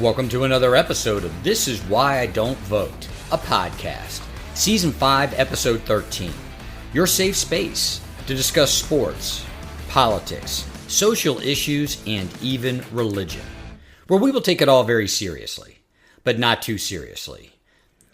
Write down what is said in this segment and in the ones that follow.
Welcome to another episode of This Is Why I Don't Vote, a podcast. Season 5, Episode 13. Your safe space to discuss sports, politics, social issues, and even religion. Where we will take it all very seriously, but not too seriously.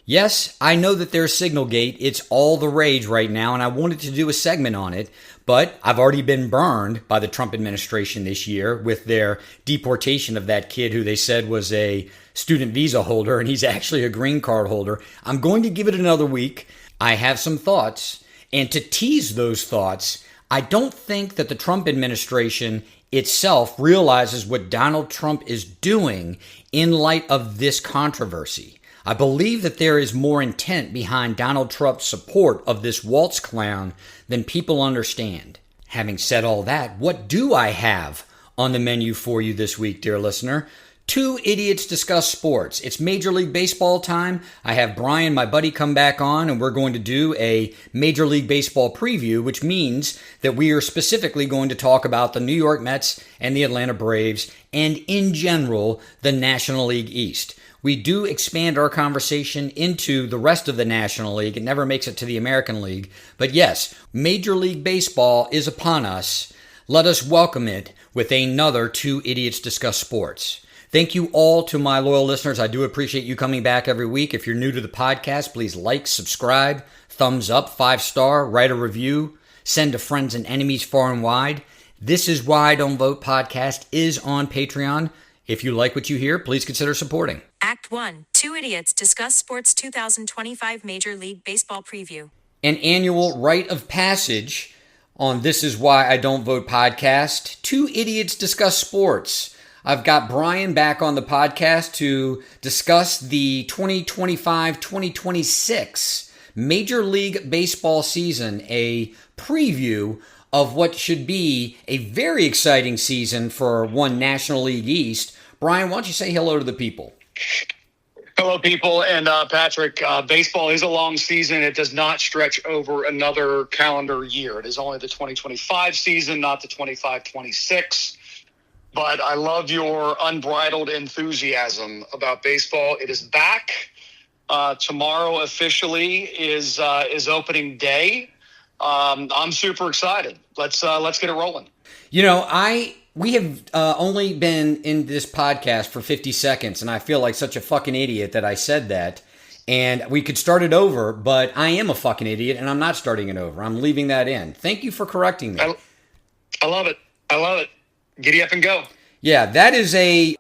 Yes, I know that there's Signalgate. It's all the rage right now, and I wanted to do a segment on it, but I've already been burned by the Trump administration this year with their deportation of that kid who they said was a student visa holder, and he's actually a green card holder. I'm going to give it another week. I have some thoughts, and to tease those thoughts, I don't think that the Trump administration itself realizes what Donald Trump is doing in light of this controversy. I believe that there is more intent behind Donald Trump's support of this waltz clown than people understand. Having said all that, what do I have on the menu for you this week, dear listener? Two idiots discuss sports. It's Major League Baseball time. I have Brian, my buddy, come back on, and we're going to do a Major League Baseball preview, which means that we are specifically going to talk about the New York Mets and the Atlanta Braves, and in general, the National League East. We do expand our conversation into the rest of the National League. It never makes it to the American League. But yes, Major League Baseball is upon us. Let us welcome it with another Two Idiots Discuss Sports. Thank you all to my loyal listeners. I do appreciate you coming back every week. If you're new to the podcast, please like, subscribe, thumbs up, 5-star, write a review, send to friends and enemies far and wide. This Is Why I Don't Vote podcast is on Patreon. If you like what you hear, please consider supporting. Act 1. Two Idiots Discuss Sports 2025 Major League Baseball Preview. An annual rite of passage on This Is Why I Don't Vote podcast. Two Idiots Discuss Sports. I've got Brian back on the podcast to discuss the 2025-2026 Major League Baseball season, a preview of what should be a very exciting season for one National League East. Brian, why don't you say hello to the people? Hello, people. And Patrick, baseball is a long season. It does not stretch over another calendar year. It is only the 2025 season, not the 25-26. But I love your unbridled enthusiasm about baseball. It is back. Tomorrow officially is opening day. I'm super excited. Let's get it rolling. You know, we have only been in this podcast for 50 seconds, and I feel like such a fucking idiot that I said that. And we could start it over, but I am a fucking idiot, and I'm not starting it over. I'm leaving that in. Thank you for correcting me. I love it. I love it. Giddy up and go. Yeah, that is a...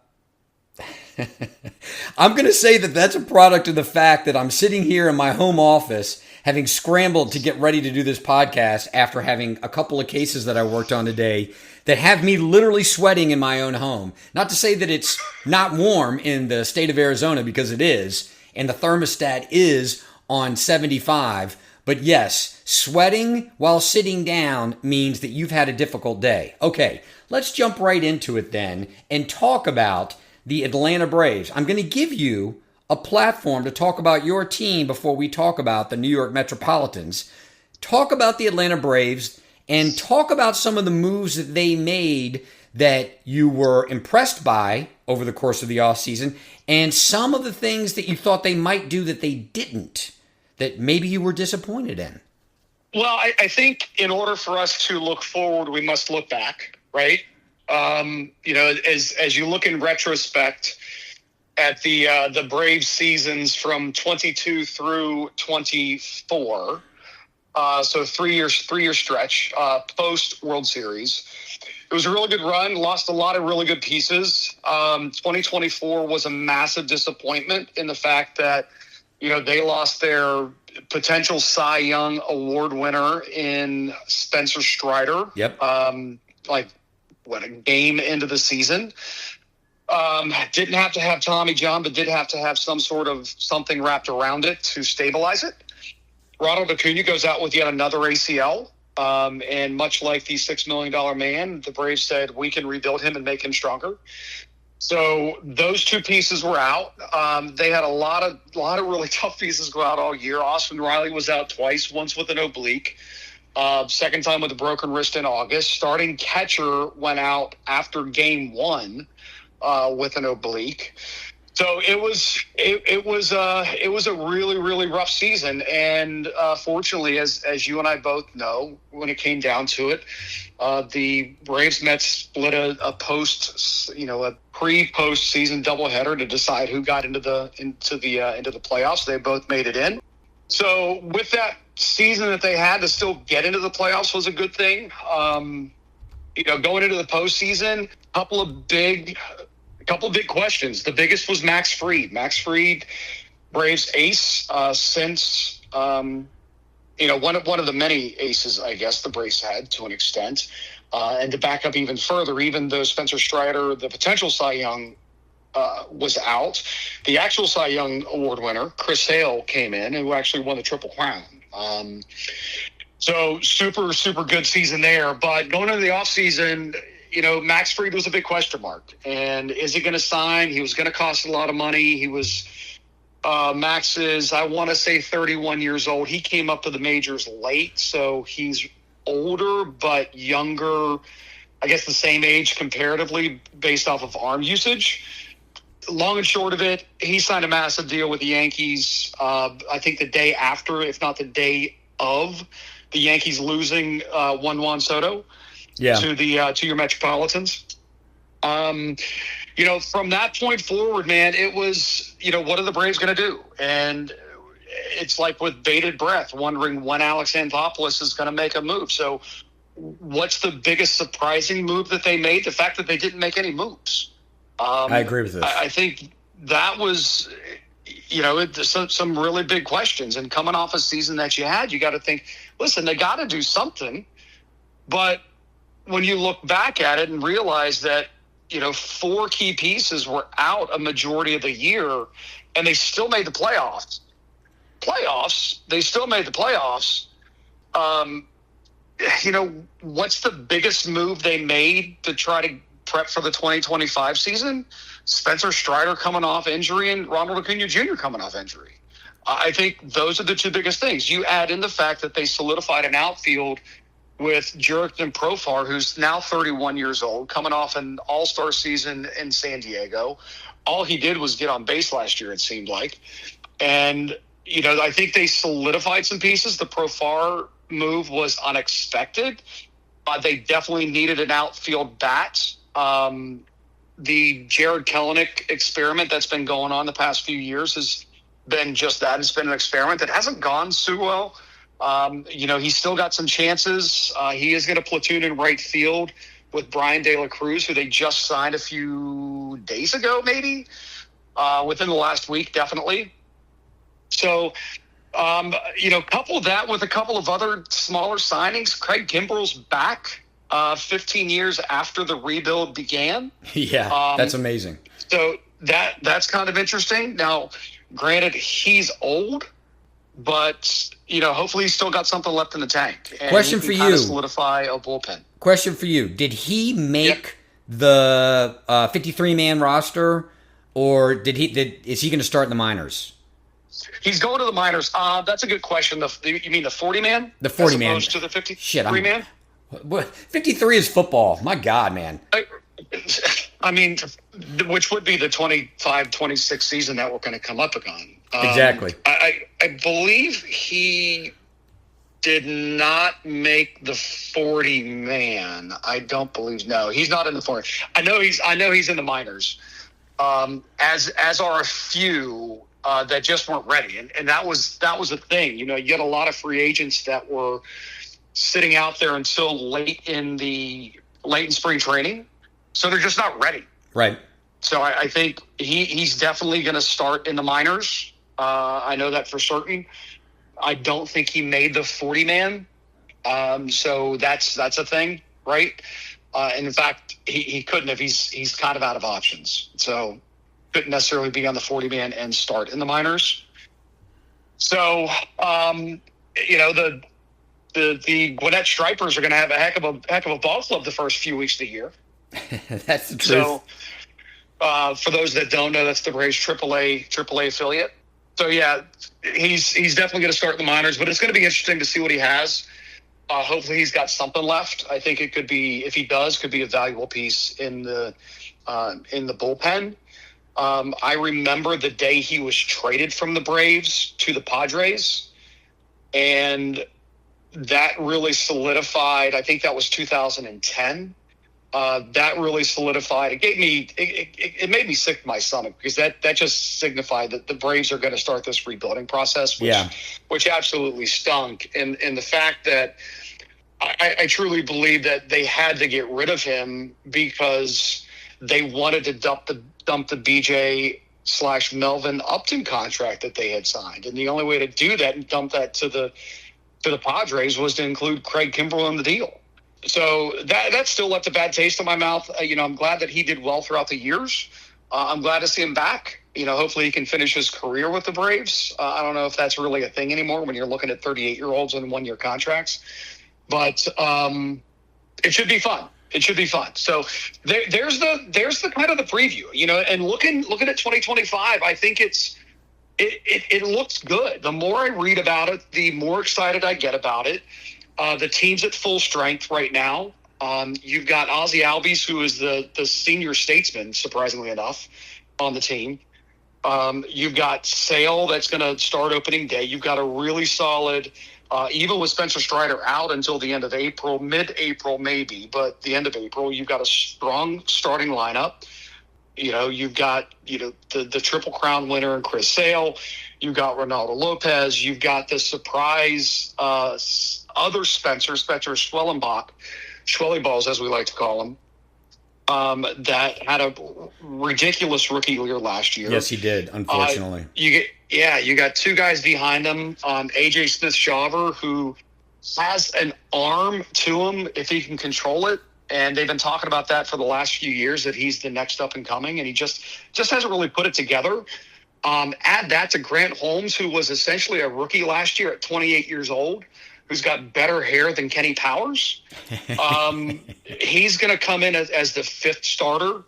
I'm going to say that that's a product of the fact that I'm sitting here in my home office having scrambled to get ready to do this podcast after having a couple of cases that I worked on today that have me literally sweating in my own home. Not to say that it's not warm in the state of Arizona, because it is, and the thermostat is on 75. But yes, sweating while sitting down means that you've had a difficult day. Okay, let's jump right into it then and talk about the Atlanta Braves. I'm going to give you a platform to talk about your team before we talk about the New York Metropolitans. Talk about the Atlanta Braves and talk about some of the moves that they made that you were impressed by over the course of the offseason, and some of the things that you thought they might do that they didn't, that maybe you were disappointed in. Well, I think in order for us to look forward, we must look back, right? As you look in retrospect at the Braves seasons from 22 through 24, so three-year stretch post World Series, it was a really good run. Lost a lot of really good pieces. 2024 was a massive disappointment in the fact that they lost their potential Cy Young Award winner in Spencer Strider. Yep. A game into the season. Didn't have to have Tommy John, but did have to have some sort of something wrapped around it to stabilize it. Ronald Acuna goes out with yet another ACL. And much like the $6 million man, the Braves said, we can rebuild him and make him stronger. So those two pieces were out. They had a lot of really tough pieces go out all year. Austin Riley was out twice, once with an oblique. Second time with a broken wrist in August. Starting catcher went out after game one with an oblique. So it was a really, really rough season, and fortunately, as you and I both know, when it came down to it, the Braves Mets split a pre-post season doubleheader to decide who got into the playoffs. They both made it in. So with that season that they had, to still get into the playoffs was a good thing. Going into the postseason, a couple of big questions. The biggest was Max Fried. Max Fried, Braves ace, since one of the many aces, I guess, the Braves had to an extent. And to back up even further, even though Spencer Strider, the potential Cy Young, was out, the actual Cy Young Award winner, Chris Hale, came in, who actually won the Triple Crown. So super, super good season there. But going into the offseason, Max Fried was a big question mark. And is he going to sign? He was going to cost a lot of money. He was Max is, I want to say, 31 years old. He came up to the majors late, so he's older but younger, I guess the same age comparatively based off of arm usage. Long and short of it, he signed a massive deal with the Yankees, I think the day after, if not the day of, the Yankees losing Juan Soto to your Metropolitans. From that point forward, man, it was, what are the Braves going to do? And it's like with bated breath, wondering when Alex Anthopoulos is going to make a move. So what's the biggest surprising move that they made? The fact that they didn't make any moves. I agree with this. I think that was, some really big questions. And coming off a season that you had, you got to think, listen, they got to do something. But when you look back at it and realize that, 4 key pieces were out a majority of the year, and they still made the playoffs. They still made the playoffs. What's the biggest move they made to try to prep for the 2025 season? Spencer Strider coming off injury and Ronald Acuna Jr. coming off injury. I think those are the 2 biggest things. You add in the fact that they solidified an outfield with Jurickson Profar, who's now 31 years old, coming off an all-star season in San Diego. All he did was get on base last year, it seemed like. And, I think they solidified some pieces. The Profar move was unexpected. They definitely needed an outfield bat. The Jared Kelenic experiment that's been going on the past few years has been just that. It's been an experiment that hasn't gone so well. He's still got some chances. He is going to platoon in right field with Brian De La Cruz, who they just signed a few days ago, maybe within the last week, definitely. So, couple that with a couple of other smaller signings. Craig Kimbrell's back 15 years after the rebuild began. Yeah, that's amazing. So that's kind of interesting. Now, granted, he's old, but hopefully he's still got something left in the tank. And question for you: solidify a bullpen. Question for you: did he make the 53-man roster, or is he going to start in the minors? He's going to the minors. That's a good question. You mean the 40-man? The 40-man. As opposed to the 53-man? 53 is football. My God, man. I mean, which would be the 25-26 season that we're going to come up on. Exactly. I believe he did not make the 40-man. I don't believe. No, he's not in the 40. I know he's in the minors. As are a few that just weren't ready, and that was a thing. You had a lot of free agents that were sitting out there until late in spring training, so they're just not ready. Right. So I think he's definitely going to start in the minors. I know that for certain. I don't think he made the 40-man, so that's a thing, right? And in fact, he couldn't have. He's kind of out of options, so couldn't necessarily be on the 40-man and start in the minors. So the Gwinnett Stripers are going to have a heck of a ball club the first few weeks of the year. That's the truth. So, for those that don't know, that's the Braves AAA affiliate. So yeah, he's definitely going to start in the minors, but it's going to be interesting to see what he has. Hopefully, he's got something left. I think it could be, if he does, could be a valuable piece in the bullpen. I remember the day he was traded from the Braves to the Padres, and that really solidified. I think that was 2010. That really solidified. It made me sick to my stomach, because that just signified that the Braves are going to start this rebuilding process, which absolutely stunk. And the fact that I truly believe that they had to get rid of him because they wanted to dump the BJ/Melvin Upton contract that they had signed. And the only way to do that and dump that to the Padres was to include Craig Kimbrell in the deal. So that still left a bad taste in my mouth. I'm glad that he did well throughout the years. I'm glad to see him back. Hopefully he can finish his career with the Braves. I don't know if that's really a thing anymore when you're looking at 38-year-olds on one-year contracts. But it should be fun. It should be fun. So there's the kind of the preview, and looking at 2025, I think it looks good. The more I read about it, the more excited I get about it. The team's at full strength right now. You've got Ozzie Albies, who is the senior statesman, surprisingly enough, on the team. You've got Sale that's going to start opening day. You've got a really solid, even with Spencer Strider out until the end of April, mid-April maybe, but the end of April, you've got a strong starting lineup. You've got, the Triple Crown winner in Chris Sale. You've got Ronaldo Lopez. You've got the surprise other Spencer Schwellenballs, as we like to call him, that had a ridiculous rookie year last year. Yes, he did, unfortunately. You got two guys behind him, AJ Smith-Shawver, who has an arm to him if he can control it. And they've been talking about that for the last few years, that he's the next up and coming, and he just hasn't really put it together. Add that to Grant Holmes, who was essentially a rookie last year at 28 years old, who's got better hair than Kenny Powers. He's going to come in as the fifth starter.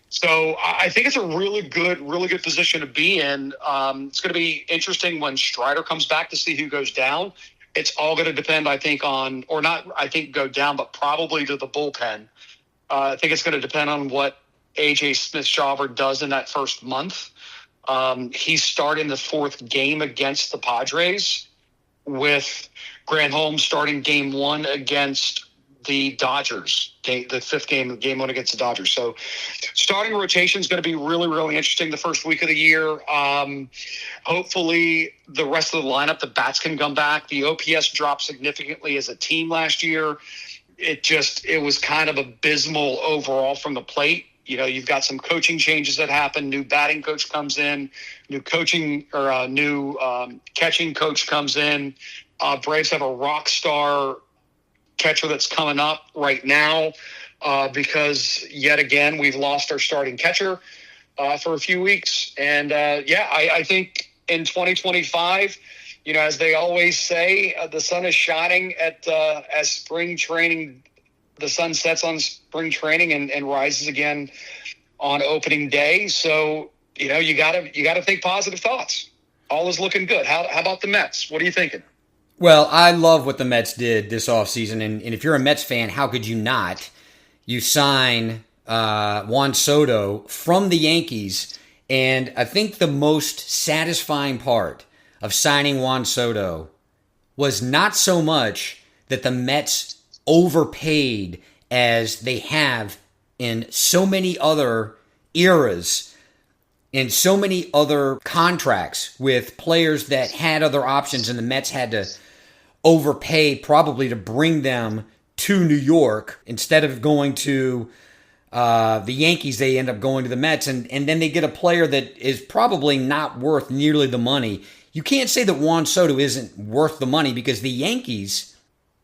So I think it's a really good position to be in. It's going to be interesting when Strider comes back to see who goes down. It's all going to depend, I think, go down, but probably to the bullpen. I think it's going to depend on what A.J. Smith-Shawver does in that first month. He's starting the fourth game against the Padres, with Grant Holmes starting game one against the Dodgers, the fifth game one against the Dodgers. So starting rotation is going to be really, really interesting the first week of the year. Hopefully the rest of the lineup, the bats can come back. The OPS dropped significantly as a team last year. It was kind of abysmal overall from the plate. You've got some coaching changes that happen. New batting coach comes in, new catching coach comes in. Braves have a rock star catcher that's coming up right now because yet again we've lost our starting catcher for a few weeks. And I think in 2025, as they always say, the sun is shining as spring training. The sun sets on spring training and rises again on opening day. So, you gotta think positive thoughts. All is looking good. How about the Mets? What are you thinking? Well, I love what the Mets did this offseason, and if you're a Mets fan, how could you not? You sign Juan Soto from the Yankees, and I think the most satisfying part of signing Juan Soto was not so much that the Mets overpaid as they have in so many other eras, in so many other contracts with players that had other options, and the Mets had to overpay probably to bring them to New York. Instead of going to the Yankees, they end up going to the Mets, and then they get a player that is probably not worth nearly the money. You can't say that Juan Soto isn't worth the money, because the Yankees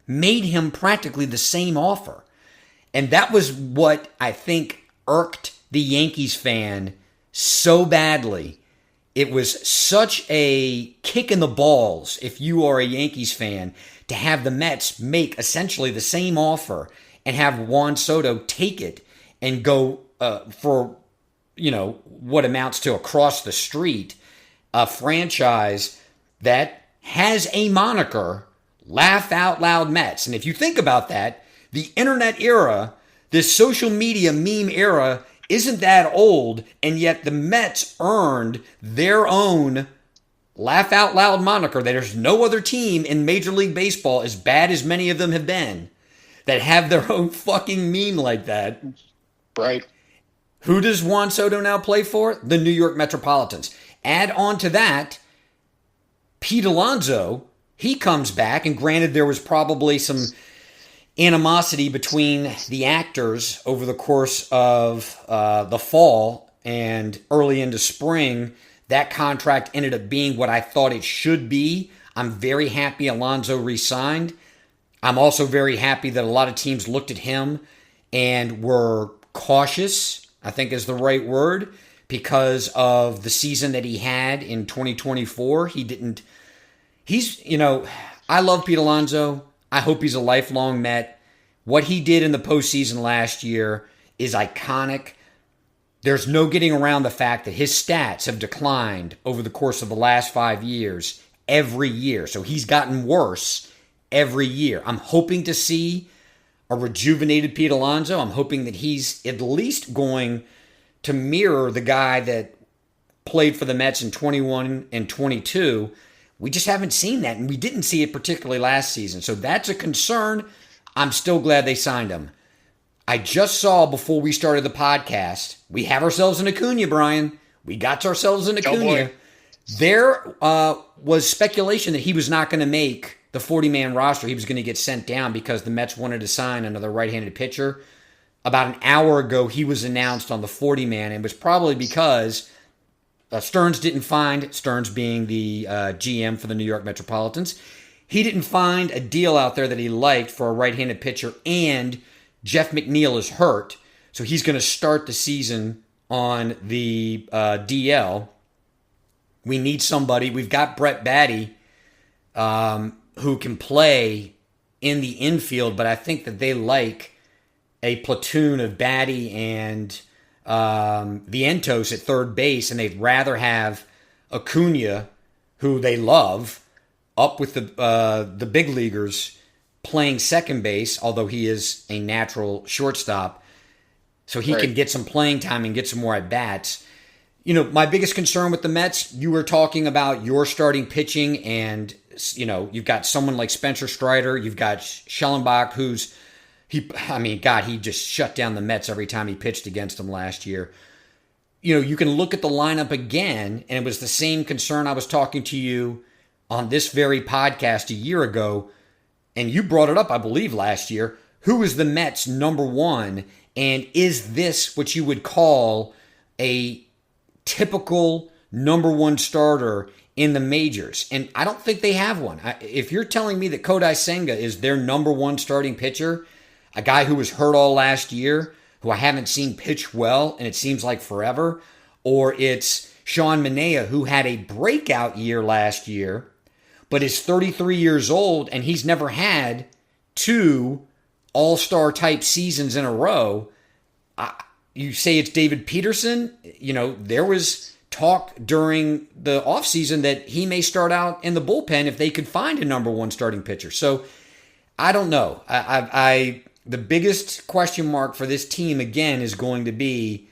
made him practically the same offer. And that was what I think irked the Yankees fan so badly. It was such a kick in the balls, if you are a Yankees fan, to have the Mets make essentially the same offer and have Juan Soto take it and go for, what amounts to across the street, a franchise that has a moniker, Laugh Out Loud Mets. And if you think about that, the internet era, this social media meme era, isn't that old, and yet the Mets earned their own laugh out loud moniker. There's no other team in Major League Baseball, as bad as many of them have been, that have their own fucking meme like that. Right. Who does Juan Soto now play for? The New York Metropolitans. Add on to that, Pete Alonso, he comes back, and granted there was probably some animosity between the actors over the course of the fall and early into spring. That contract ended up being what I thought it should be. I'm very happy Alonso re-signed. I'm also very happy that a lot of teams looked at him and were cautious, I think is the right word, because of the season that he had in 2024. I love Pete Alonso. I hope he's a lifelong Met. What he did in the postseason last year is iconic. There's no getting around the fact that his stats have declined over the course of the last 5 years, every year. So he's gotten worse every year. I'm hoping to see a rejuvenated Pete Alonso. I'm hoping that he's at least going to mirror the guy that played for the Mets in 21 and 22. We just haven't seen that, and we didn't see it particularly last season. So that's a concern. I'm still glad they signed him. I just saw before we started the podcast, we have ourselves an Acuna, Brian. We got ourselves an Acuna. There was speculation that he was not going to make the 40-man roster. He was going to get sent down because the Mets wanted to sign another right-handed pitcher. About an hour ago, he was announced on the 40-man, and it was probably because Stearns didn't find, Stearns being the GM for the New York Metropolitans, he didn't find a deal out there that he liked for a right-handed pitcher, and Jeff McNeil is hurt, so he's going to start the season on the DL. We need somebody. We've got Brett Batty, who can play in the infield, but I think that they like a platoon of Batty and Vientos at third base, and they'd rather have Acuna, who they love, up with the big leaguers playing second base, although he is a natural shortstop, so he can get some playing time and get some more at-bats. You know, my biggest concern with the Mets, you were talking about your starting pitching, and, you know, you've got someone like Spencer Strider, you've got Schellenbach, he just shut down the Mets every time he pitched against them last year. You know, you can look at the lineup again, and it was the same concern I was talking to you on this very podcast a year ago, and you brought it up, I believe, last year. Who is the Mets' number one, and is this what you would call a typical number one starter in the majors? And I don't think they have one. If you're telling me that Kodai Senga is their number one starting pitcher, a guy who was hurt all last year, who I haven't seen pitch well, and it seems like forever, or it's Sean Manaea, who had a breakout year last year, but is 33 years old, and he's never had 2 all-star type seasons in a row. You say it's David Peterson. You know, there was talk during the offseason that he may start out in the bullpen if they could find a number one starting pitcher. So I don't know. The biggest question mark for this team, again, is going to be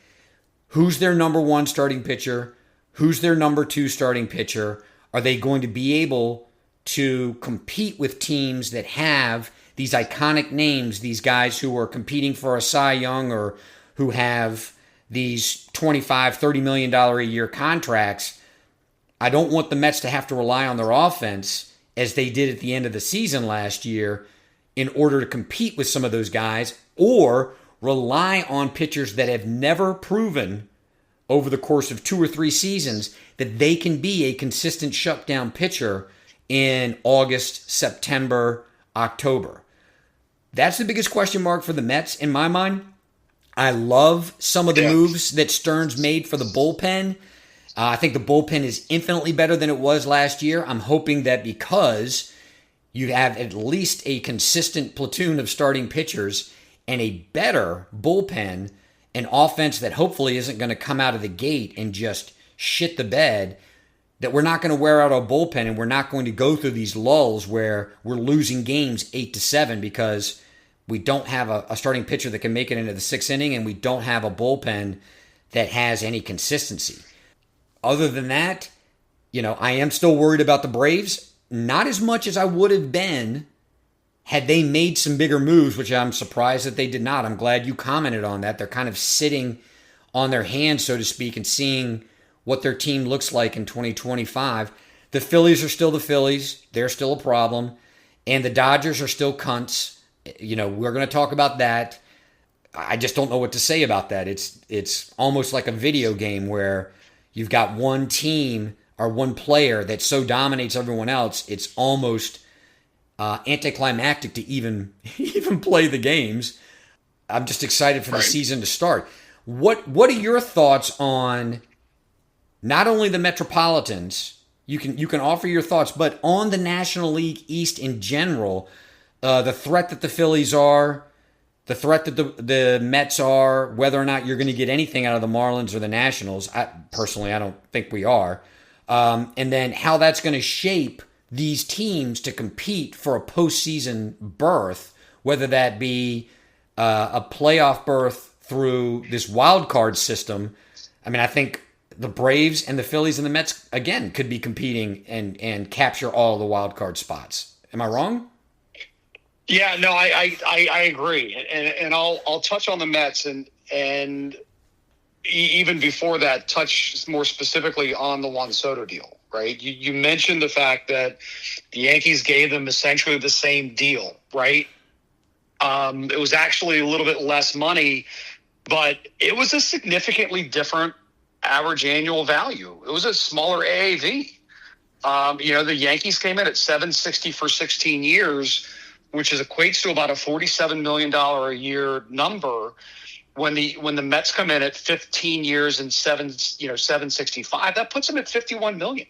who's their number one starting pitcher? Who's their number two starting pitcher? Are they going to be able to compete with teams that have these iconic names, these guys who are competing for a Cy Young or who have these $25, $30 million a year contracts? I don't want the Mets to have to rely on their offense as they did at the end of the season last year in order to compete with some of those guys, or rely on pitchers that have never proven over the course of 2 or 3 seasons that they can be a consistent shutdown pitcher in August, September, October. That's the biggest question mark for the Mets in my mind. I love some of the moves that Stearns made for the bullpen. I think the bullpen is infinitely better than it was last year. I'm hoping that because you have at least a consistent platoon of starting pitchers and a better bullpen, an offense that hopefully isn't going to come out of the gate and just shit the bed, that we're not going to wear out our bullpen and we're not going to go through these lulls where we're losing games 8-7 because we don't have a starting pitcher that can make it into the 6th inning, and we don't have a bullpen that has any consistency. Other than that, I am still worried about the Braves. Not as much as I would have been had they made some bigger moves, which I'm surprised that they did not. I'm glad you commented on that. They're kind of sitting on their hands, so to speak, and seeing what their team looks like in 2025. The Phillies are still the Phillies. They're still a problem. And the Dodgers are still cunts. We're going to talk about that. I just don't know what to say about that. It's almost like a video game where you've got one team or one player that so dominates everyone else, it's almost anticlimactic to even play the games. I'm just excited for the season to start. What are your thoughts on not only the Metropolitans? You can offer your thoughts, but on the National League East in general, the threat that the Phillies are, the threat that the Mets are, whether or not you're going to get anything out of the Marlins or the Nationals. I don't think we are. And then how that's going to shape these teams to compete for a postseason berth, whether that be a playoff berth through this wild card system. I mean, I think the Braves and the Phillies and the Mets, again, could be competing and capture all the wild card spots. Am I wrong? Yeah, no, I agree. And I'll touch on the Mets and even before that, touch more specifically on the Juan Soto deal, right? You mentioned the fact that the Yankees gave them essentially the same deal, right? It was actually a little bit less money, but it was a significantly different average annual value. It was a smaller AAV. The Yankees came in at $760 for 16 years, which equates to about a $47 million a year number. When the Mets come in at 15 years and $765, that puts him at $51 million.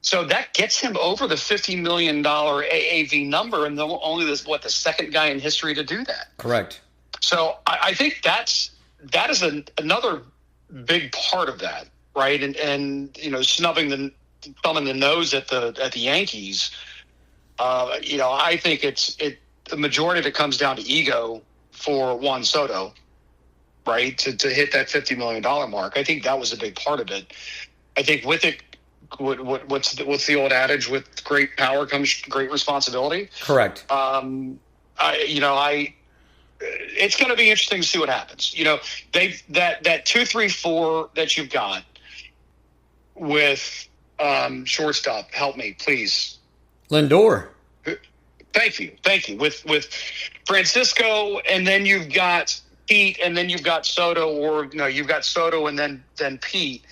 So that gets him over the $50 million AAV number, and only the second guy in history to do that. Correct. So I think that is another big part of that, right? And thumbing the nose at the Yankees. I think the majority of it comes down to ego for Juan Soto, right? To hit that $50 million mark. I think that was a big part of it. I think with it, what's the old adage? With great power comes great responsibility. Correct. It's going to be interesting to see what happens. That 2-3-4 that you've got with shortstop. Help me, please. Lindor. Thank you. With Francisco, and then you've got Pete, and then you've got Soto, or you've got Soto and then Pete.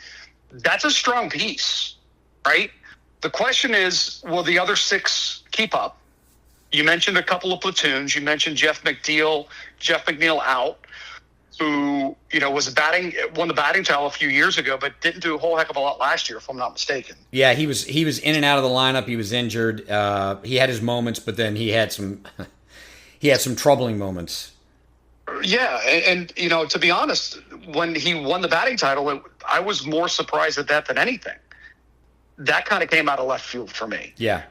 That's a strong piece, right? The question is, will the other six keep up? You mentioned a couple of platoons. You mentioned Jeff McNeil out, who won the batting title a few years ago, but didn't do a whole heck of a lot last year, if I'm not mistaken. Yeah, he was in and out of the lineup. He was injured. He had his moments, but then he had some troubling moments. Yeah, and to be honest, when he won the batting title, I was more surprised at that than anything. That kind of came out of left field for me. Yeah.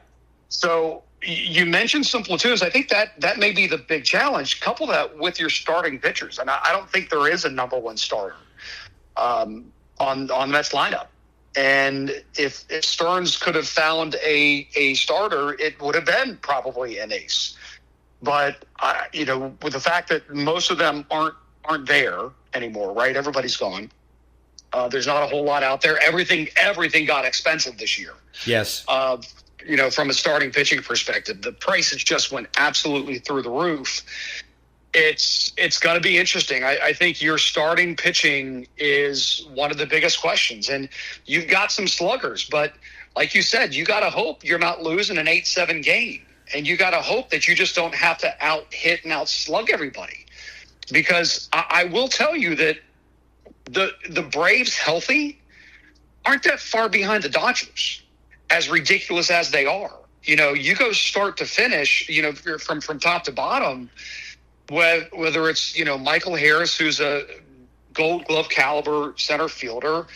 So you mentioned some platoons. I think that may be the big challenge. Couple that with your starting pitchers, and I don't think there is a number one starter on the Mets lineup. And if Stearns could have found a starter, it would have been probably an ace. But with the fact that most of them aren't there anymore, right? Everybody's gone. There's not a whole lot out there. Everything got expensive this year. Yes. From a starting pitching perspective, the prices just went absolutely through the roof. It's going to be interesting. I think your starting pitching is one of the biggest questions, and you've got some sluggers, but like you said, you got to hope you're not losing an 8-7 game. And you got to hope that you just don't have to out-hit and out-slug everybody. Because I will tell you that the Braves healthy aren't that far behind the Dodgers, as ridiculous as they are. You go start to finish, from top to bottom, whether it's, Michael Harris, who's a Gold Glove caliber center fielder,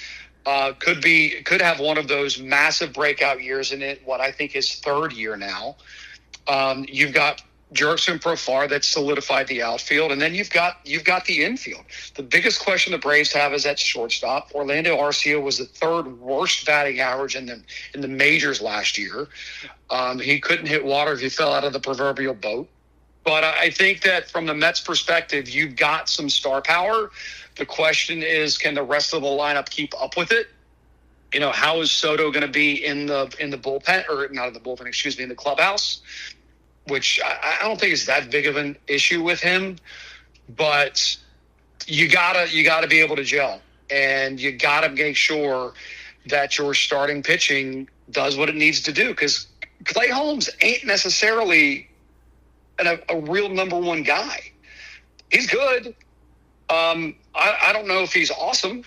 could have one of those massive breakout years in it, what I think is third year now. You've got Jurickson, Profar that solidified the outfield, and then you've got the infield. The biggest question the Braves have is at shortstop. Orlando Arcia was the third worst batting average in the majors last year. He couldn't hit water if he fell out of the proverbial boat. But I think that from the Mets' perspective, you've got some star power. The question is, can the rest of the lineup keep up with it? How is Soto going to be in the bullpen, or not in the bullpen, excuse me, in the clubhouse? Which I don't think is that big of an issue with him, but you gotta be able to gel, and you gotta make sure that your starting pitching does what it needs to do. Because Clay Holmes ain't necessarily a real number one guy. He's good. I don't know if he's awesome,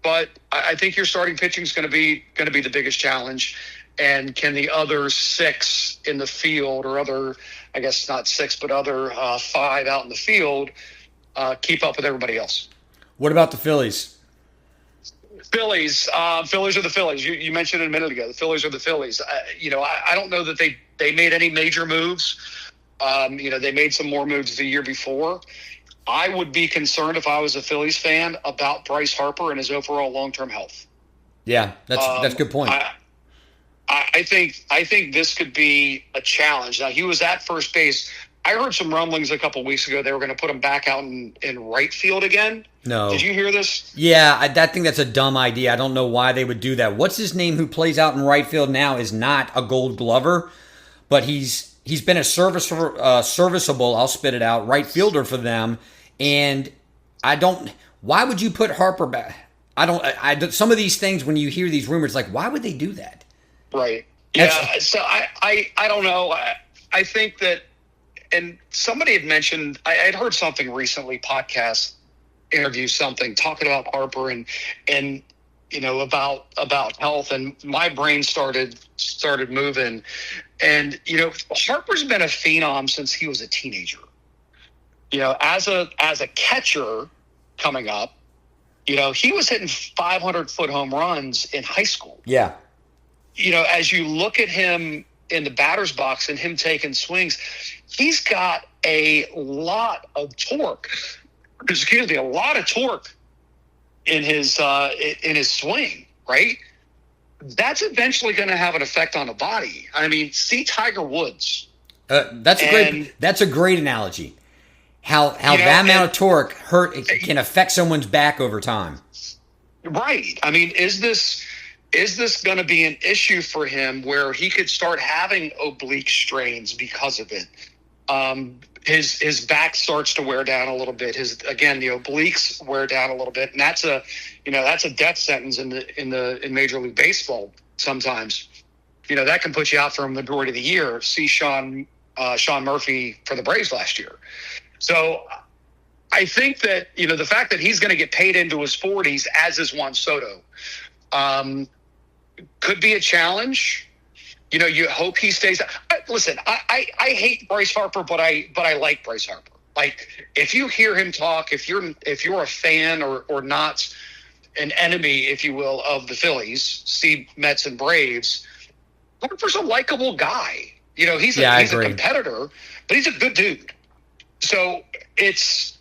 but I think your starting pitching is going to be the biggest challenge. And can the other six in the field, or other, I guess not six, but other five out in the field, keep up with everybody else? What about the Phillies? Phillies are the Phillies. You mentioned it a minute ago. The Phillies are the Phillies. I don't know that they made any major moves. They made some more moves the year before. I would be concerned if I was a Phillies fan about Bryce Harper and his overall long-term health. Yeah, that's a good point. I think this could be a challenge. Now, he was at first base. I heard some rumblings a couple weeks ago they were going to put him back out in right field again. No. Did you hear this? Yeah, I think that's a dumb idea. I don't know why they would do that. What's his name who plays out in right field now is not a Gold Glover, but he's been a serviceable, I'll spit it out, right fielder for them. And why would you put Harper back? Some of these things, when you hear these rumors, like, why would they do that? Right. Yeah. So I don't know. I think that, and somebody had mentioned, I had heard something recently, podcast interview, something talking about Harper and about health, and my brain started moving. And Harper's been a phenom since he was a teenager. As a catcher coming up, he was hitting 500-foot home runs in high school. Yeah. As you look at him in the batter's box and him taking swings, he's got a lot of torque. A lot of torque in his swing, right? That's eventually going to have an effect on the body. I mean, see Tiger Woods. That's a great analogy. How that amount of torque can affect someone's back over time. Right. I mean, is this going to be an issue for him where he could start having oblique strains because of it? His back starts to wear down a little bit. The obliques wear down a little bit, and that's a death sentence in Major League Baseball. Sometimes, that can put you out for a majority of the year. See Sean Murphy for the Braves last year. So I think that the fact that he's going to get paid into his 40s, as is Juan Soto, could be a challenge. You hope he stays. Listen, I hate Bryce Harper, but I like Bryce Harper. Like, if you hear him talk, if you're a fan or not an enemy, if you will, of the Phillies, see Mets and Braves, Harper's a likable guy. He's a competitor, but he's a good dude. So it's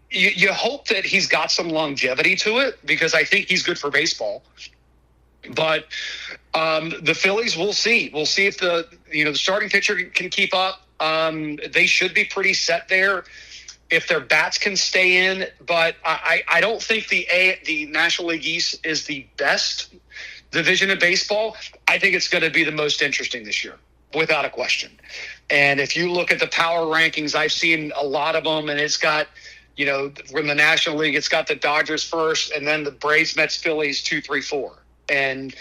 you hope that he's got some longevity to it, because I think he's good for baseball. But the Phillies, we'll see. We'll see if the starting pitcher can keep up. They should be pretty set there if their bats can stay in. But I don't think the National League East is the best division of baseball. I think it's going to be the most interesting this year, without a question. And if you look at the power rankings, I've seen a lot of them, and it's got, from the National League, it's got the Dodgers first, and then the Braves, Mets, Phillies 2, 3, 4. And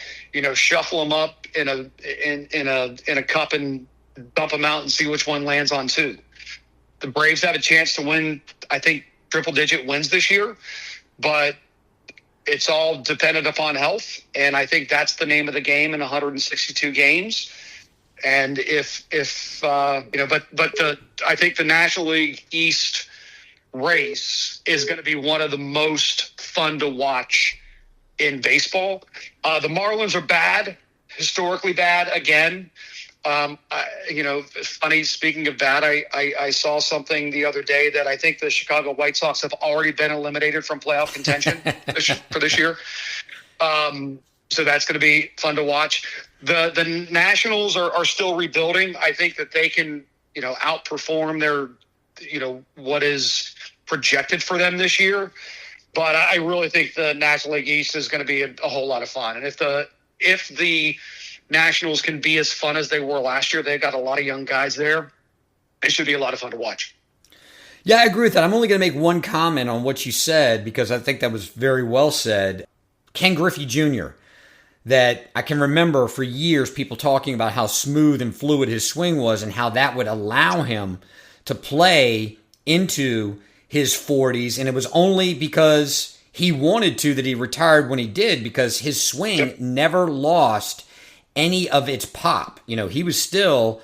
shuffle them up in a cup and dump them out and see which one lands on 2. The Braves have a chance to win, I think, triple-digit wins this year, but it's all dependent upon health, and I think that's the name of the game in 162 games. And I think the National League East race is going to be one of the most fun to watch in baseball. The Marlins are bad, historically bad again. Funny, speaking of that, I saw something the other day that I think the Chicago White Sox have already been eliminated from playoff contention for this year. So that's going to be fun to watch. The Nationals are still rebuilding. I think that they can, outperform their, what is projected for them this year. But I really think the National League East is going to be a whole lot of fun. And if the Nationals can be as fun as they were last year, they've got a lot of young guys there. It should be a lot of fun to watch. Yeah, I agree with that. I'm only going to make one comment on what you said because I think that was very well said. Ken Griffey Jr., that I can remember for years people talking about how smooth and fluid his swing was and how that would allow him to play into his 40s. And it was only because he wanted to that he retired when he did, because his swing never lost any of its pop. He was still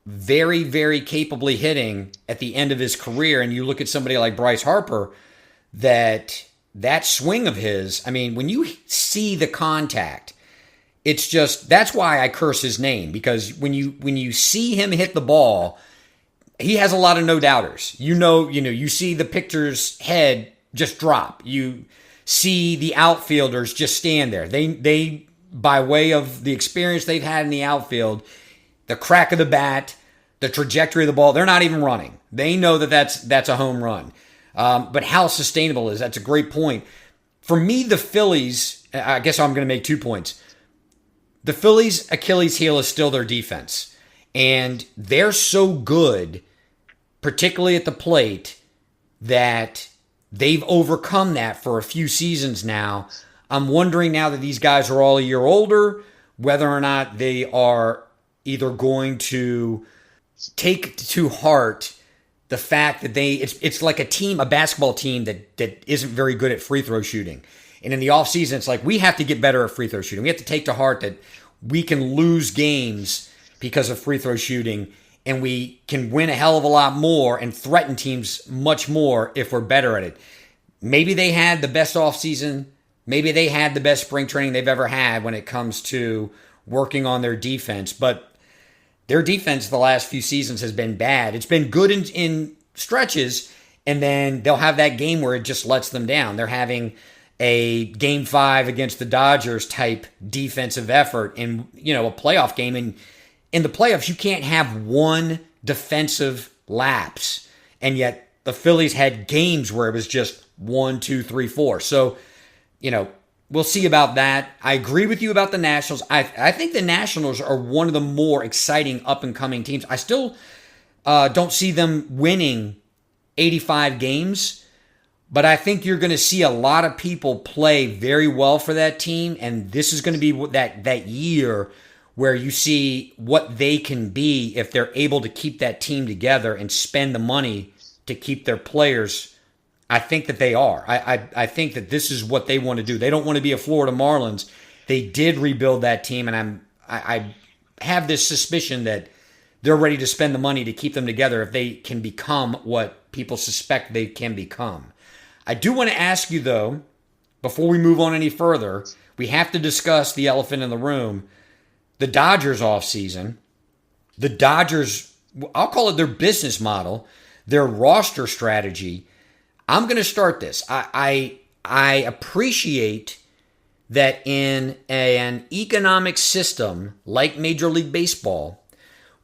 very, very capably hitting at the end of his career. And you look at somebody like Bryce Harper, that swing of his, I mean, when you see the contact, it's just, that's why I curse his name, because when you see him hit the ball, he has a lot of no-doubters. You see the pitcher's head just drop. You see the outfielders just stand there. They by way of the experience they've had in the outfield, the crack of the bat, the trajectory of the ball, they're not even running. They know that that's a home run. But how sustainable is that's a great point. For me, the Phillies, I guess I'm going to make 2 points. The Phillies' Achilles heel is still their defense. And they're so good, particularly at the plate, that they've overcome that for a few seasons now. I'm wondering now that these guys are all a year older, whether or not they are either going to take to heart the fact that it's like a basketball team that isn't very good at free throw shooting. And in the offseason, it's like, we have to get better at free throw shooting. We have to take to heart that we can lose games because of free throw shooting, and we can win a hell of a lot more and threaten teams much more if we're better at it. Maybe they had the best offseason. Maybe they had the best spring training they've ever had when it comes to working on their defense. But their defense the last few seasons has been bad. It's been good in stretches, and then they'll have that game where it just lets them down. They're having a Game 5 against the Dodgers type defensive effort in a playoff game. And in the playoffs, you can't have one defensive lapse. And yet the Phillies had games where it was just 1, 2, 3, 4. So, we'll see about that. I agree with you about the Nationals. I think the Nationals are one of the more exciting up-and-coming teams. I still don't see them winning 85 games, but I think you're going to see a lot of people play very well for that team, and this is going to be that year where you see what they can be if they're able to keep that team together and spend the money to keep their players. I think that they are. I think that this is what they want to do. They don't want to be a Florida Marlins. They did rebuild that team, and I have this suspicion that they're ready to spend the money to keep them together if they can become what people suspect they can become. I do want to ask you, though, before we move on any further, we have to discuss the elephant in the room, the Dodgers offseason. The Dodgers, I'll call it their business model, their roster strategy. I'm going to start this. I appreciate that in an economic system like Major League Baseball,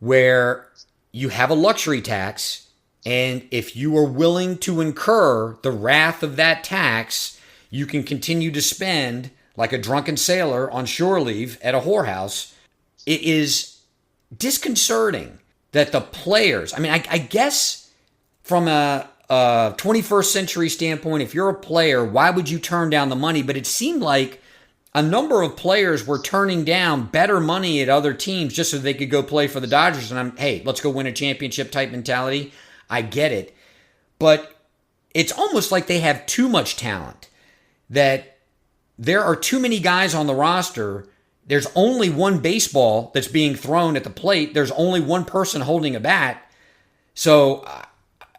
where you have a luxury tax, and if you are willing to incur the wrath of that tax, you can continue to spend like a drunken sailor on shore leave at a whorehouse. It is disconcerting that the players, I guess from a 21st century standpoint, if you're a player, why would you turn down the money? But it seemed like a number of players were turning down better money at other teams just so they could go play for the Dodgers. And hey, let's go win a championship type mentality. I get it. But it's almost like they have too much talent, that there are too many guys on the roster. There's only one baseball that's being thrown at the plate. There's only one person holding a bat. So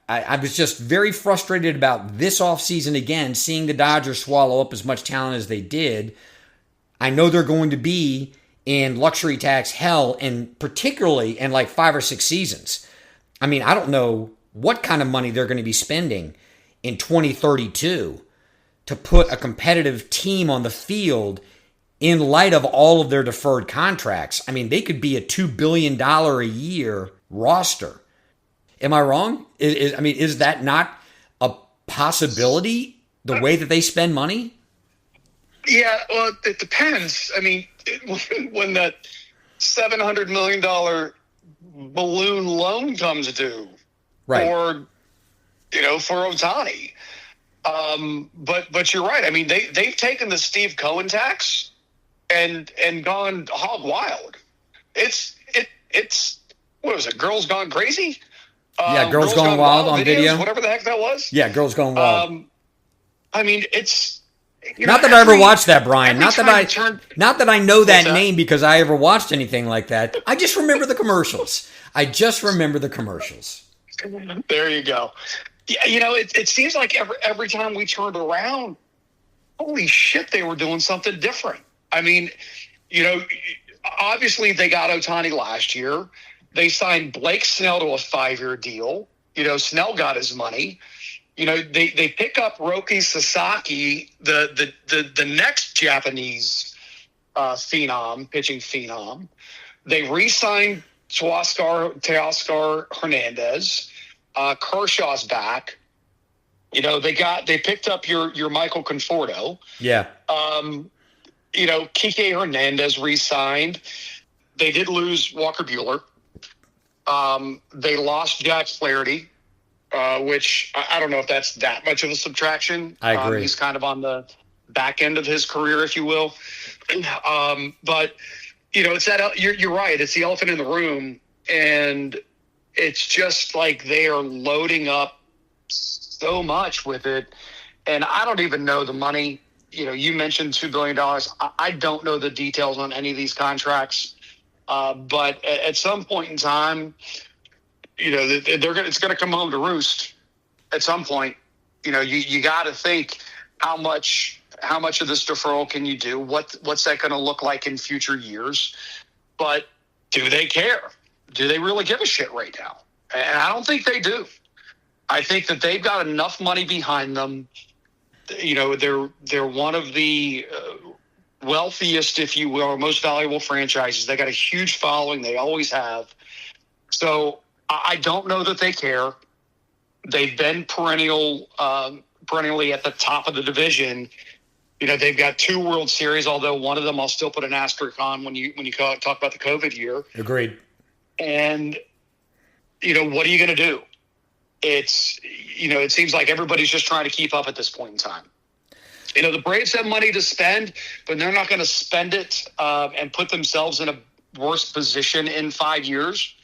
I was just very frustrated about this offseason again, seeing the Dodgers swallow up as much talent as they did. I know they're going to be in luxury tax hell, and particularly in like 5 or 6 seasons. I mean, I don't know what kind of money they're going to be spending in 2032 to put a competitive team on the field in light of all of their deferred contracts. I mean, they could be a $2 billion a year roster. Am I wrong? Is that not a possibility, the way that they spend money? Yeah, well, it depends. I mean, when that $700 million balloon loan comes due, right, or for Ohtani. But you're right. I mean, they've taken the Steve Cohen tax and gone hog wild. It's what was it? Girls Gone Crazy? Yeah, Girls Gone Wild on videos, video. Whatever the heck that was. Yeah, Girls Gone Wild. I mean, it's not that I ever watched that, Brian. Not that I know that name because I ever watched anything like that. I just remember the commercials. There you go. Yeah, it seems like every time we turned around, holy shit, they were doing something different. I mean, obviously they got Ohtani last year. They signed Blake Snell to a 5-year deal. Snell got his money. They pick up Roki Sasaki, the next Japanese pitching phenom. They re-signed Teoscar Hernandez. Kershaw's back. They picked up your Michael Conforto. Yeah. Kike Hernandez re-signed. They did lose Walker Buehler. They lost Jack Flaherty, which I don't know if that's that much of a subtraction. I agree. He's kind of on the back end of his career, if you will. But it's that you're right. It's the elephant in the room, and it's just like they are loading up so much with it. And I don't even know the money. You mentioned $2 billion. I don't know the details on any of these contracts. But at some point in time, it's going to come home to roost at some point. You got to think how much of this deferral can you do? What's that going to look like in future years? But do they care? Do they really give a shit right now? And I don't think they do. I think that they've got enough money behind them. They're one of the wealthiest, if you will, or most valuable franchises. They got a huge following. They always have. So I don't know that they care. They've been perennially at the top of the division. They've got 2 World Series, although one of them I'll still put an asterisk on when you talk about the COVID year. Agreed. And what are you going to do? It seems like everybody's just trying to keep up at this point in time. The Braves have money to spend, but they're not going to spend it and put themselves in a worse position in 5 years.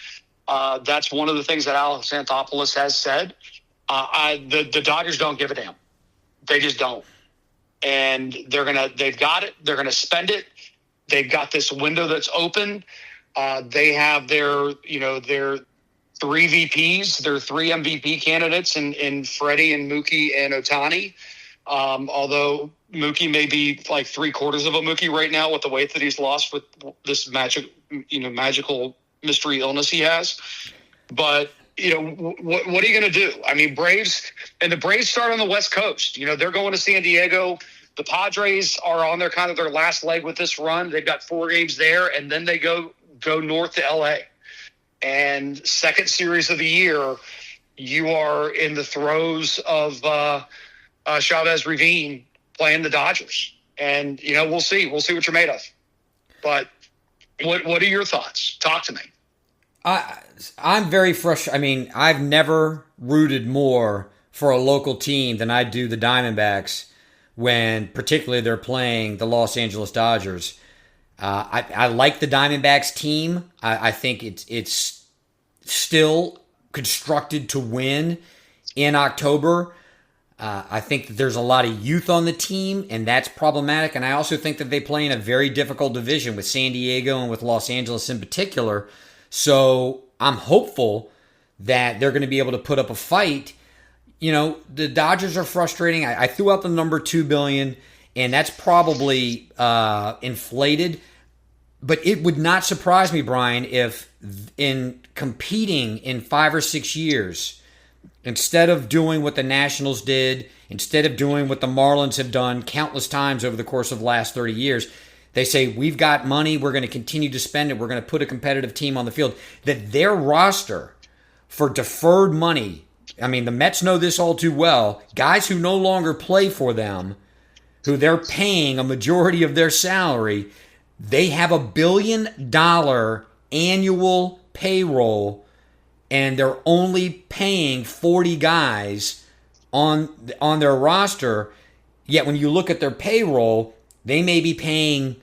That's one of the things that Alex Anthopoulos has said. The Dodgers don't give a damn. They just don't. And they've got it. They're going to spend it. They've got this window that's open. They have their 3 VPs, their 3 MVP candidates in Freddie and Mookie and Ohtani. Although Mookie may be like 3/4 of a Mookie right now with the weight that he's lost with this magical mystery illness he has. But, what are you going to do? I mean, the Braves start on the West Coast. They're going to San Diego. The Padres are on their last leg with this run. They've got 4 games there, and then they go north to LA. And second series of the year, you are in the throes of Chavez Ravine playing the Dodgers. And, we'll see. We'll see what you're made of. But what are your thoughts? Talk to me. I'm very frustrated. I mean, I've never rooted more for a local team than I do the Diamondbacks when particularly they're playing the Los Angeles Dodgers. I like the Diamondbacks team. I think it's still constructed to win in October. I think that there's a lot of youth on the team, and that's problematic. And I also think that they play in a very difficult division with San Diego and with Los Angeles in particular. So I'm hopeful that they're going to be able to put up a fight. The Dodgers are frustrating. I threw out the number $2 billion, and that's probably inflated. But it would not surprise me, Brian, if in competing in 5 or 6 years, instead of doing what the Nationals did, instead of doing what the Marlins have done countless times over the course of the last 30 years, they say, we've got money, we're going to continue to spend it, we're going to put a competitive team on the field, that their roster for deferred money, I mean, the Mets know this all too well, guys who no longer play for them, who they're paying a majority of their salary, they have $1 billion annual payroll, and they're only paying 40 guys on their roster. Yet when you look at their payroll, they may be paying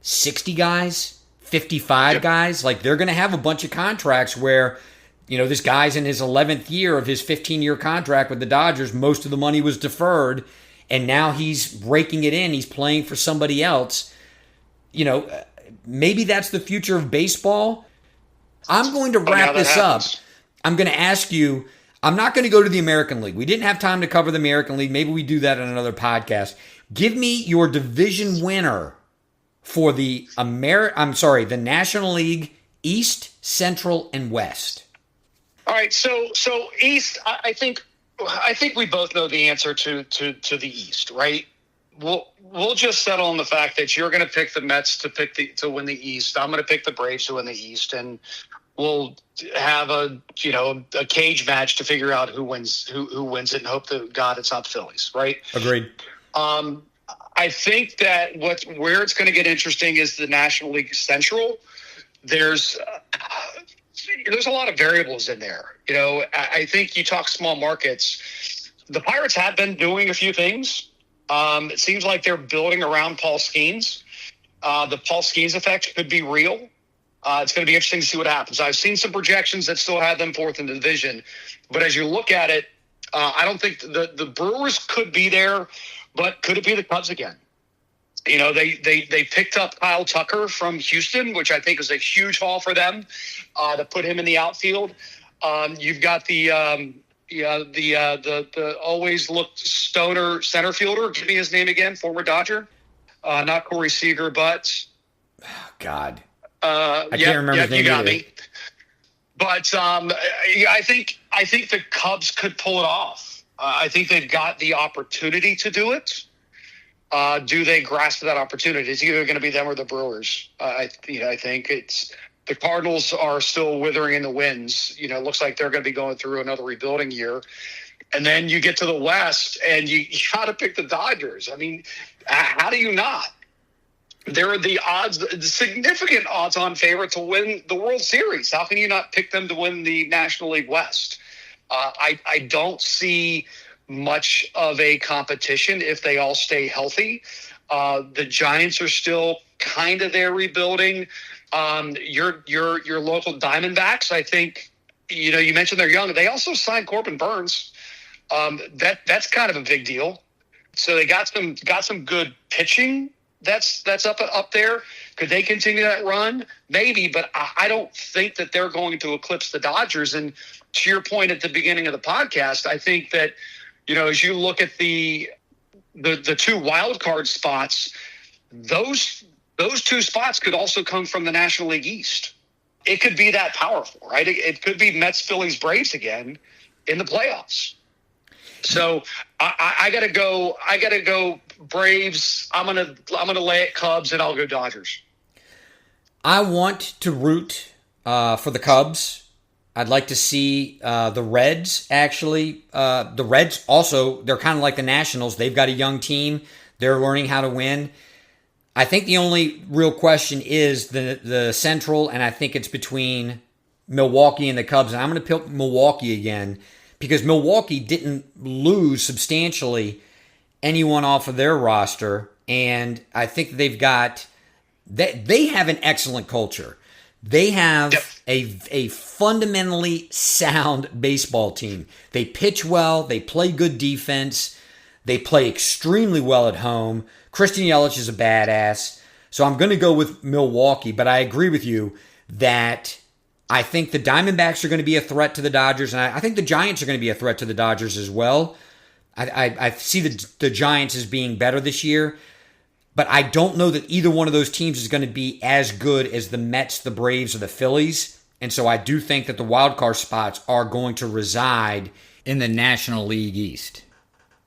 60 guys, 55 guys. Like, they're going to have a bunch of contracts where, this guy's in his 11th year of his 15-year contract with the Dodgers. Most of the money was deferred, and now he's raking it in. He's playing for somebody else. Maybe that's the future of baseball. I'm going to wrap this up. I'm going to ask you, I'm not going to go to the American League. We didn't have time to cover the American League. Maybe we do that on another podcast. Give me your division winner for the National League East, Central, and West. All right, so East, I think we both know the answer to the East, right? We'll just settle on the fact that you're going to pick the Mets to win the East. I'm going to pick the Braves to win the East, and we'll have a cage match to figure out who wins it, and hope to God it's not the Phillies, right? Agreed. I think that where it's going to get interesting is the National League Central. There's a lot of variables in there. I think you talk small markets. The Pirates have been doing a few things. It seems like they're building around Paul Skeens. The Paul Skeens effect could be real. It's going to be interesting to see what happens. I've seen some projections that still have them fourth in the division. But as you look at it, I don't think the Brewers could be there, but could it be the Cubs again? They picked up Kyle Tucker from Houston, which I think is a huge haul for them to put him in the outfield. You've got the always looked stoner center fielder. Give me his name again. Former Dodger, not Corey Seager, but God, I can't remember his name. You got me. But I think the Cubs could pull it off. I think they've got the opportunity to do it. Do they grasp that opportunity? It's either going to be them or the Brewers. I think it's the Cardinals are still withering in the winds. It looks like they're going to be going through another rebuilding year. And then you get to the West, and you got to pick the Dodgers. I mean, how do you not? They're the significant odds-on favorite to win the World Series. How can you not pick them to win the National League West? I don't see much of a competition if they all stay healthy. The Giants are still kind of there rebuilding. Your local Diamondbacks, I think, you mentioned they're young. They also signed Corbin Burns. That's kind of a big deal. So they got some good pitching. That's up there. Could they continue that run? Maybe, but I don't think that they're going to eclipse the Dodgers. And to your point at the beginning of the podcast, I think that, as you look at the two wild card spots, those two spots could also come from the National League East. It could be that powerful, right? It could be Mets, Phillies, Braves again in the playoffs. So I gotta go Braves. I'm gonna lay it Cubs, and I'll go Dodgers. I want to root for the Cubs. I'd like to see the Reds, actually. The Reds also, they're kind of like the Nationals. They've got a young team. They're learning how to win. I think the only real question is the Central, and I think it's between Milwaukee and the Cubs. And I'm going to pick Milwaukee again because Milwaukee didn't lose substantially anyone off of their roster. And I think they have an excellent culture. They have a fundamentally sound baseball team. They pitch well. They play good defense. They play extremely well at home. Christian Yelich is a badass. So I'm going to go with Milwaukee, but I agree with you that I think the Diamondbacks are going to be a threat to the Dodgers, and I think the Giants are going to be a threat to the Dodgers as well. I see the Giants as being better this year. But I don't know that either one of those teams is going to be as good as the Mets, the Braves, or the Phillies. And so I do think that the wild card spots are going to reside in the National League East.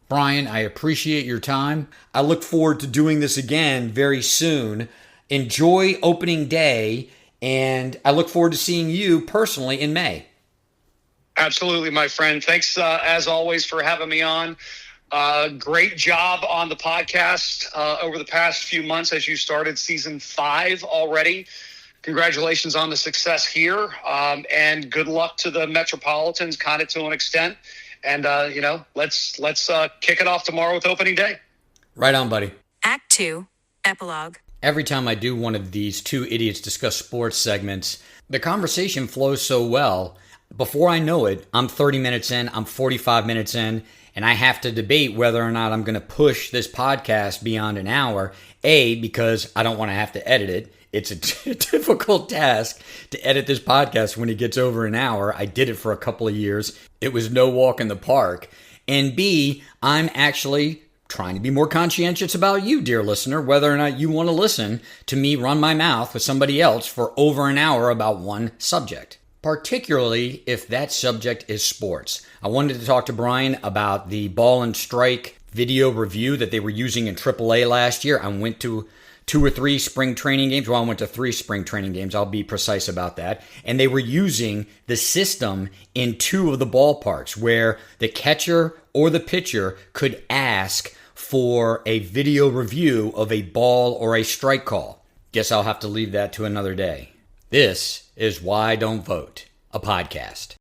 Brian, I appreciate your time. I look forward to doing this again very soon. Enjoy opening day, and I look forward to seeing you personally in May. Absolutely, my friend. Thanks, as always, for having me on. Great job on the podcast over the past few months as you started season 5 already. Congratulations on the success here, and good luck to the Metropolitans, kind of to an extent. And, let's kick it off tomorrow with opening day. Right on, buddy. Act 2, Epilogue. Every time I do one of these Two Idiots Discuss Sports segments, the conversation flows so well. Before I know it, I'm 30 minutes in, I'm 45 minutes in, and I have to debate whether or not I'm going to push this podcast beyond an hour. A, because I don't want to have to edit it. It's a difficult task to edit this podcast when it gets over an hour. I did it for a couple of years. It was no walk in the park. And B, I'm actually trying to be more conscientious about you, dear listener, whether or not you want to listen to me run my mouth with somebody else for over an hour about one subject, particularly if that subject is sports. I wanted to talk to Brian about the ball and strike video review that they were using in AAA last year. I went to 2 or 3 spring training games. Well, I went to 3 spring training games. I'll be precise about that. And they were using the system in 2 of the ballparks where the catcher or the pitcher could ask for a video review of a ball or a strike call. Guess I'll have to leave that to another day. This is Why Don't Vote, a podcast.